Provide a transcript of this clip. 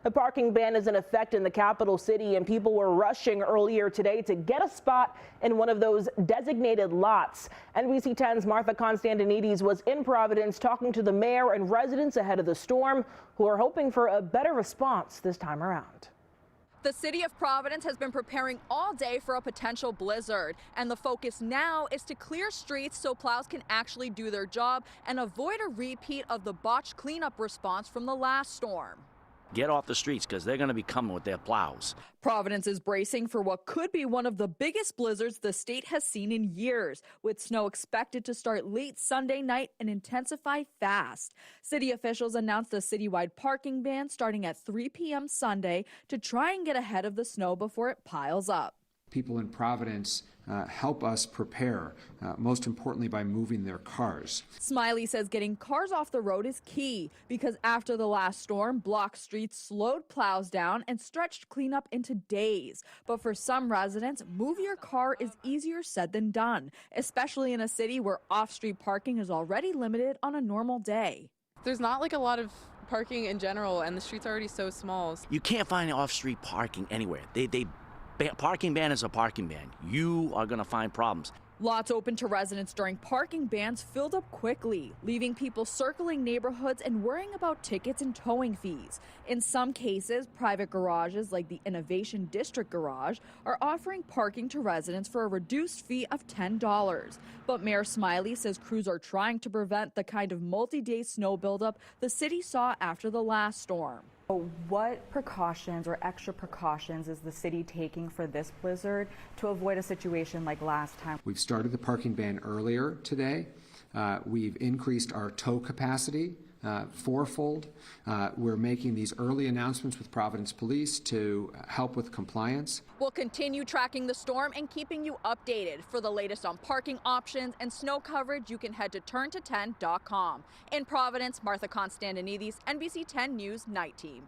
The parking ban is in effect in the capital city, and people were rushing earlier today to get a spot in one of those designated lots. NBC 10's Martha Constantinides was in Providence talking to the mayor and residents ahead of the storm, who are hoping for a better response this time around. The city of Providence has been preparing all day for a potential blizzard, and the focus now is to clear streets so plows can actually do their job and avoid a repeat of the botched cleanup response from the last storm. Get off the streets because they're going to be coming with their plows. Providence is bracing for what could be one of the biggest blizzards the state has seen in years, with snow expected to start late Sunday night and intensify fast. City officials announced a citywide parking ban starting at 3 p.m. Sunday to try and get ahead of the snow before it piles up. People in Providence help us prepare, most importantly by moving their cars. Smiley says getting cars off the road is key because after the last storm, blocked streets slowed plows down and stretched cleanup into days. But for some residents, move your car is easier said than done, especially in a city where off-street parking is already limited on a normal day. There's not like a lot of parking in general, and the streets are already so small. You can't find off-street parking anywhere. Parking ban is a parking ban. You are going to find problems. Lots open to residents during parking bans filled up quickly, leaving people circling neighborhoods and worrying about tickets and towing fees. In some cases, private garages like the Innovation District Garage are offering parking to residents for a reduced fee of $10. But Mayor Smiley says crews are trying to prevent the kind of multi-day snow buildup the city saw after the last storm. What precautions or extra precautions is the city taking for this blizzard to avoid a situation like last time? We've started the parking ban earlier today. We've increased our tow capacity fourfold. We're making these early announcements with Providence Police to help with compliance. We'll continue tracking the storm and keeping you updated. For the latest on parking options and snow coverage, you can head to turnto10.com. In Providence, Martha Constantinides, NBC 10 News Night Team.